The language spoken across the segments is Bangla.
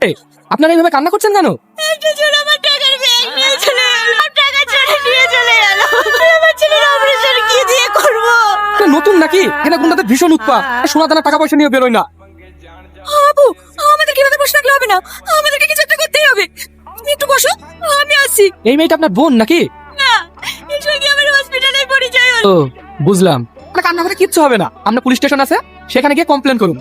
এই, আপনারা এইভাবে কান্না করছেন কেন? একটা চোর আমার টাকার ব্যাগ নিয়ে চলে গেল, টাকা চোরে নিয়ে চলে গেল। আমার ছেলের অপারেশন কি দিয়ে করব? এটা নতুন নাকি? এখানে গুন্ডাদের ভীষণ উৎপাত। সোনা দানা টাকা পয়সা নিয়ে বেরোয় না। আপু, আমাদের কিভাবে বসে থাকলে হবে না, আমাদেরকে কিছু একটা করতেই হবে। তুমি একটু বসো, আমি আসি। এই মেয়েটা আপনার বোন নাকি? না, এর সঙ্গে আমার হসপিটালে পরিচয় হলো। ও, বুঝলাম। মানে কান্না করে কিচ্ছু হবে না। আমরা পুলিশ স্টেশন আছে, সেখানে গিয়ে কমপ্লেন করুন।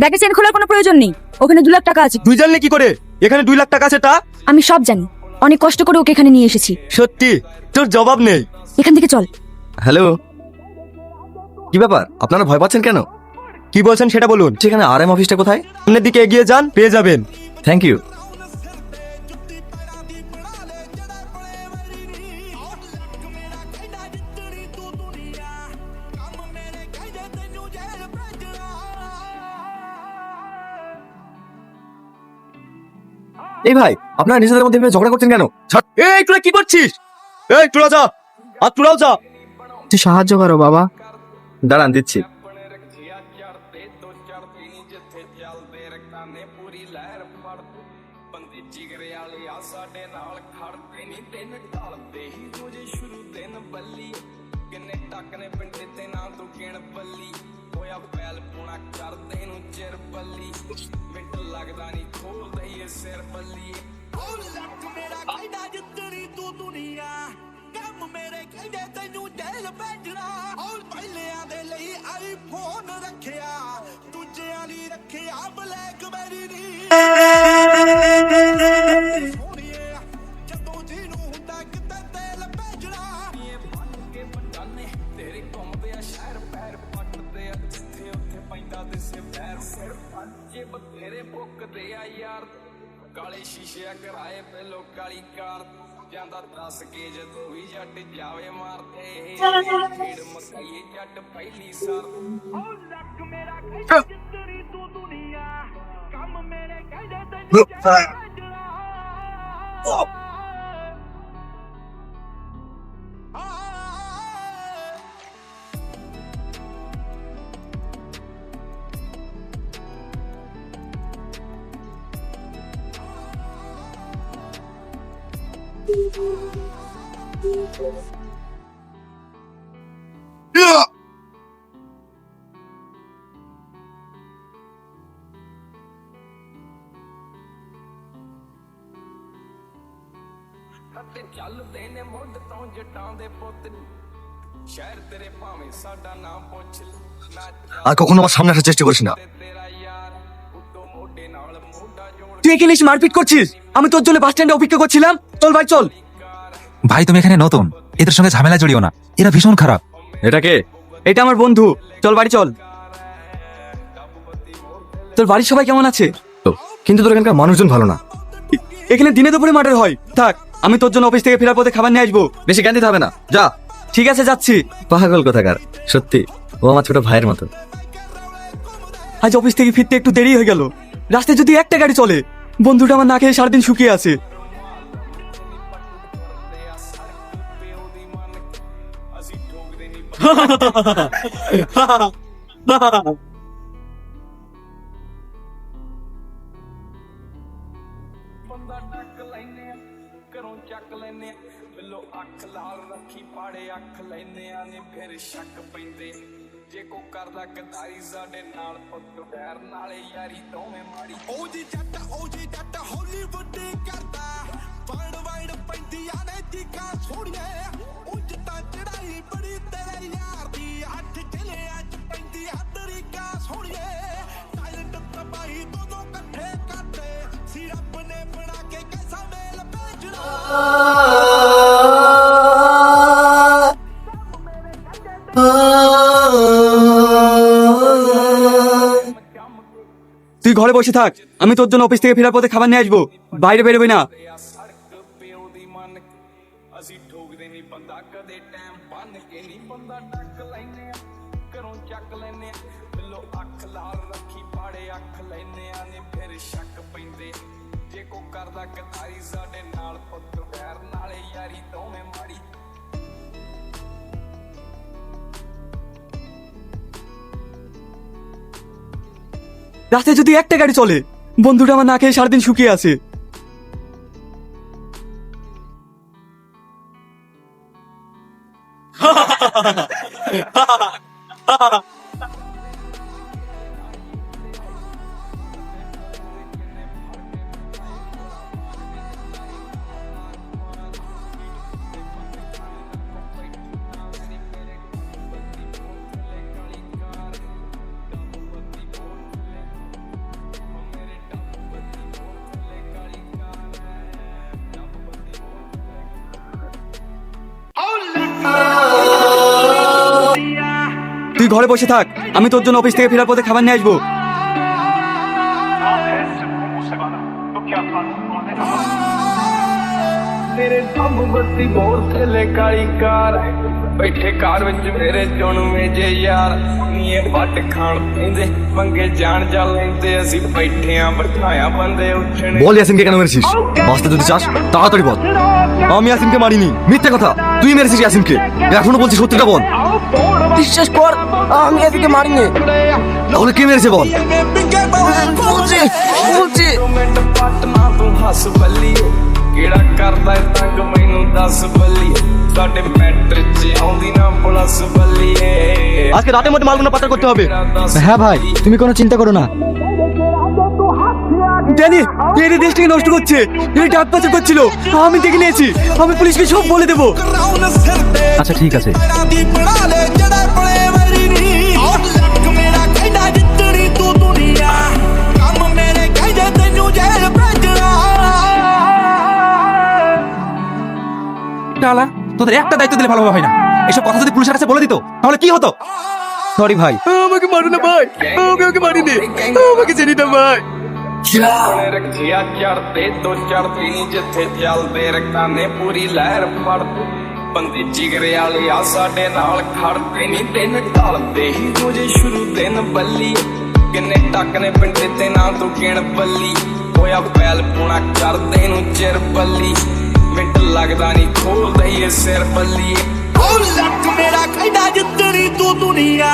ব্যাগে চেন খোলার কোনো প্রয়োজন নেই, ওখানে 2 লাখ টাকা আছে। তুই জানলে কি করে এখানে 2 লাখ টাকা আছে? তা আমি সব জানি, অনেক কষ্ট করে ওকে এখানে নিয়ে এসেছি। সত্যি তোর জবাব নেই। এখান থেকে চল। হ্যালো, কি ব্যাপার? আপনারা ভয় পাচ্ছেন কেন? কি বলছেন সেটা বলুন। সেখানে আরএম অফিসটা কোথায়? সামনের দিকে এগিয়ে যান, পেয়ে যাবেন। Thank you. এই ভাই, আপনারা নিজেদের মধ্যে এভাবে ঝগড়া করছেন কেন? ছাড়। এই তোরা কি করছিস? এই তোরা যা, আর তোরাও যা। তুই সাহায্য করো বাবা। দাঁড়ান, দিচ্ছি। ਕਾਲੇ ਸ਼ੀਸ਼ੇ ਕਰਾਏ ਪਹਿਲੋ ਕਾਲੀ ਕਾਰ ਜਾਂਦਾ ਦੱਸ ਕੇ ਜਦੋਂ ਵੀ ਜੱਟ ਜਾਵੇ ਮਾਰਦੇ ਫੇਰ ਮਕਾਈ ਜੱਟ ਪਹਿਲੀ ਸਰ ਓ ਲੱਕ ਮੇਰਾ ਕਹਿੰਦਾ ਜਿੱਤਰੀ ਤੂੰ ਦੁਨੀਆ ਕੰਮ ਮੇਰੇ ਕਹਿੰਦੇ ਤੈਨੂੰ ਚੱਲਦੇ ਨੇ ਮੁੱਢ ਤੋਂ ਜਟਾਂ ਦੇ ਪੁੱਤ ਸ਼ਹਿਰ ਤੇਰੇ ਭਾਵੇਂ ਸਾਡਾ ਨਾਮ ਪੁੱਛ ਨਾ আর কখনো আমার সামনে আসার চেষ্টা করিস না। ਤੇਰਾ ਯਾਰ ਉਤੋਂ ਮੋਢੇ ਨਾਲ ਮੋਢਾ ਜੋੜ তুই এখানে এসে মারপিট করছিস? আমি তোর জন্য বাস স্ট্যান্ডে অপেক্ষা করছিলাম। চল ভাই চল। ভাই তুমি এখানে নতুন, এদের সঙ্গে ঝামেলা জড়িও না, এরা ভীষণ খারাপ। এটা কে? এটা আমার বন্ধু। চল বাড়ি চল। তোর বাড়ির সবাই কেমন আছে? কিন্তু তোর এখানকার মানুষজন ভালো না। এখানে দিনে দুপুরে মার্ডার হয়। থাক, আমি তোর জন্য অফিস থেকে ফেরার পথে খাবার নিয়ে আসবো। বেশি জ্ঞান দিতে হবে না, যা। ঠিক আছে, যাচ্ছি। পাগল কোথাকার, সত্যি ও আমার ছোট ভাইয়ের মতো। আজ অফিস থেকে ফিরতে একটু দেরি হয়ে গেল। রাস্তায় যদি একটা গাড়ি চলে, বন্ধুটা আমার না খেয়ে সারাদিন শুকিয়ে আছে। ਬੰਦਾ ਟੱਕ ਲੈਨੇ ਆ ਘਰੋਂ ਚੱਕ ਲੈਨੇ ਆ ਬਿੱਲੋ ਅੱਖ ਲਾਲ ਰੱਖੀ ਪਾੜੇ ਅੱਖ ਲੈਨੇ ਆ ਨੇ ਫਿਰ ਸ਼ੱਕ ਪੈਂਦੇ ਜੇ ਕੋ ਕਰਦਾ ਗਦਾਰੀ ਸਾਡੇ ਨਾਲ ਪੁੱਤ ਬੈਰ ਨਾਲੇ ਯਾਰੀ ਦੋਵੇਂ ਮਾੜੀ ਉਹ ਜੀ ਜੱਟ ਹਾਲੀਵੁੱਡ ਕਰਦਾ ਵੜ ਵੜ ਪੈਂਦੀਆਂ ਨੇ ਚੀਕਾਂ ਸੋਹਣੀਏ ਉੱਜ ਤਾਂ ਚੜਾਈ ਬੜੀ ਤੇਰੇ ਯਾਰ ਦੀ 8 ਕਿਲਿਆਂ ਚ ਪੈਂਦੀ ਹੱਦਰੀਕਾ ਸੋਹਣੀਏ ਟਾਇਲਟ ਤਬਾਹੀ ਦੋਨੋਂ ਇਕੱਠੇ ਕਰਦੇ ਸੀ ਰੱਬ ਨੇ ਬਣਾ ਕੇ ਕੈਸਾ ਮੇਲ ਭੇਜਣਾ তুই ঘরে বসে থাক, আমি তোর জন্য অফিস থেকে ফেরার পথে খাবার নিয়ে আসবো। বাইরে বেরোবি না। ਸੜਕ ਪਿਓ ਦੀ ਮੰਨ ਅਸੀਂ ਠੋਕਦੇ ਨਹੀਂ ਬੰਦਾ ਕਦੇ ਟਾਈਮ ਬੰਨ ਕੇ ਨਹੀਂ ਬੰਦਾ ਟੱਕ ਲੈਨੇ ਆ ਘਰੋਂ ਚੱਕ ਲੈਨੇ ਆ ਬਿੱਲੋ ਅੱਖ ਲਾਲ ਰੱਖੀ ਪਾੜੇ ਅੱਖ ਲੈਨੇ ਆ ਨੇ ਫਿਰ ਸ਼ੱਕ ਪੈਂਦੇ ਜੇ ਕੋ ਕਰਦਾ ਗਦਾਰੀ ਸਾਡੇ ਨਾਲ ਪੁੱਤ ਬੈਰ ਨਾਲੇ ਯਾਰੀ ਦੋਵੇਂ ਮਾੜੀ রাস্তায় যদি একটা গাড়ি চলে, বন্ধুটা আমার না খেয়ে সারাদিন শুকিয়ে আছে। তুই ঘরে বসে থাক, আমি তোর জন্য অফিস থেকে ফেরার পথে খাবার নিয়ে আসবো। ਤੇਰੇ ਦਮ ਬੱਤੀ ਬੋਰ ਥੱਲੇ ਕਾਲੀ ਕਾਰ ਬੈਠੇ ਕਾਰ ਵਿੱਚ ਮੇਰੇ ਚੁਣਵੇਂ ਜੇ ਯਾਰ ਨੀਏ ਵੱਟ ਖਾਣ ਪੈਂਦੇ ਮੰਗੇ ਜਾਣ ਜਾ ਲੈਂਦੇ ਅਸੀਂ ਬੈਠੇ ਆਂ ਬਿਠਾਇਆ ਬੰਦੇ ਉੱਠਣੇ বল ইয়াসিনকে কেন মেরেছিস? বাঁচতে যদি চাস তাড়াতাড়ি বল। আমি ইয়াসিনকে মারিনি, মিথ্যে কথা। তুই মেরেছিস ইয়াসিনকে, এখনো বলছিস সত্যিটা বল। বিশ্বাস কর, আমি এদিকে মারিনি। তাহলে কে মেরেছে বল? বলছি ਮਿੰਟ ਪੱਟ ਨਾ ਤੂੰ ਹੱਸ ਬੱਲੀ ਕਿਹੜਾ ਕਰਦਾ ਏ ਤੰਗ ਮੈਨੂੰ ਦੱਸ ਬੱਲੀ ਸਾਡੇ ਮੈਟਰ 'ਚ ਆਉਂਦੀ না ਪਲਸ ਬੱਲੀਏ আজকে রাতের মধ্যে মালগুলো পাচার করতে হবে। হ্যাঁ ভাই, তুমি কোনো চিন্তা করো না। জানি এই দেশটাকে নষ্ট করছে, এই টাকা পাচার করছিল। আমি দেখে নিয়েছি, আমি পুলিশকে সব বলে দেবো। আচ্ছা ঠিক আছে। শালা, তোদের একটা দায়িত্ব দিলে ভালো হয় না। এসব কথা যদি পুলিশের কাছে বলে দিত তাহলে কি হতো? সরি ভাই। আমাকে মারো না ভাই, আমি ওকে মারিনি, আমাকে চিনি না ভাই। ਉਹਨੇ ਰੱਖਿਆ ਚੜਦੇ ਤੋਂ ਚੜਦੀ ਨੀ ਜਿੱਥੇ ਚੱਲਦੇ ਰਕਾਨੇ ਪੂਰੀ ਲਹਿਰ ਫੜਦੇ ਬੰਦੇ ਜਿਗਰੇ ਵਾਲੇ ਆ ਸਾਡੇ ਨਾਲ ਖੜਦੇ ਨੀ ਦਿਨ ਢਲਦੇ ਹੀ ਰੋਜੇ ਸ਼ੁਰੂ ਦਿਨ ਬੱਲੀ ਕਿੰਨੇ ਟੱਕ ਨੇ ਪਿੰਡੇ ਤੇ ਨਾ ਤੂੰ ਗਿਣ ਬੱਲੀ ਹੋਇਆ ਪੈਲ ਪੁਣਾ ਕਰਦੇ ਨੂੰ ਚਿਰ ਬੱਲੀ ਮਿੰਟ ਲੱਗਦਾ ਨੀ ਖੋਲਦੇ ਇਹ ਸਿਰ ਬੱਲੀ ਓ ਲੱਕ ਮੇਰਾ ਕਹਿੰਦਾ ਜਿੱਤਣੀ ਤੂੰ ਦੁਨੀਆ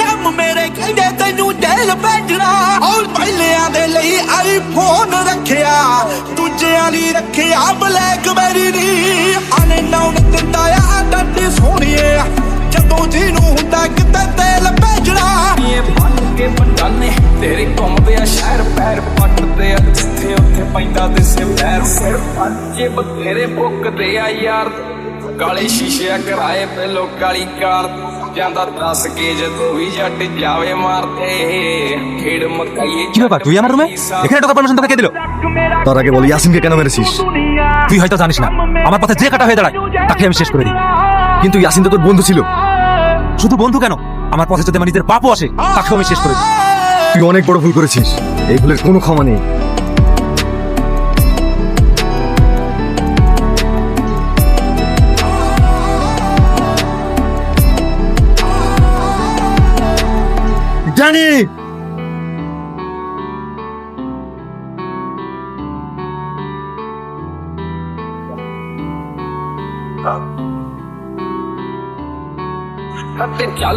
ਕੰਮ ਮੇਰੇ ਕਹਿੰਦੇ ਤੈਨੂੰ ਜੇਲ੍ਹ ਭੇਜਣਾ ਓ ਪਹਿਲਿਆਂ ਦੇ ਲਈ ਆਈਫੋਨ ਰੱਖਿਆ ਦੂਜਿਆਂ ਲਈ ਰੱਖਿਆ ਬਲੈਕਬੈਰੀ ਨੀ ਆਨੇ ਨਾਉ ਦਿੰਦਾ ਆ ਡੱਡੀ ਸੋਹਣੀਏ ਜਦੋਂ ਜਿਹਨੂੰ ਹੁੰਦਾ ਕਿਤੇ ਤੇਲ ਭੇਜਣਾ ਇਹ ਬੰਨ ਕੇ ਬੰਡਾਨੇ ਤੇਰੇ ਘੁੰਮਦੇ ਆ ਸ਼ਹਿਰ ਪੈਰ ਪੱਟਦੇ ਆ ਜਿੱਥੇ ਉੱਥੇ ਪੈਂਦਾ ਦਿਸੇ ਪੈਰ ਸਿਰ ਪੰਜੇ ਬਥੇਰੇ ਬੁੱਕਦੇ ਆ ਯਾਰ ਕਾਲੇ ਸ਼ੀਸ਼ੇ ਕਰਾਏ ਪਹਿਲੋ ਕਾਲੀ ਕਾਰ ਜਾਂਦਾ ਦੱਸ ਕੇ ਜਦੋਂ ਵੀ ਜੱਟ ਜਾਵੇ ਮਾਰਦੇ ਖੇਡ ਮਕਾਈਏ কি ব্যাপার, তুই আমার রুমে? এখানে ঢোকার পারমিশন তোকে কে দিল? তার আগে বল ইয়াসিনকে কেন মেরেছিস? তুই হয়তো জানিস না, আমার পথে যে কাটা হয়ে দাঁড়ায় তাকে আমি শেষ করে দিই। কিন্তু ইয়াসিন তো তোর বন্ধু ছিল। শুধু বন্ধু কেন, আমার পথে যদি আমার নিজের বাপও আসে তাকেও আমি শেষ করে দিই। তুই অনেক বড় ভুল করেছিস, এই ভুলের কোনো ক্ষমা নেই। জানি ਚੱਲ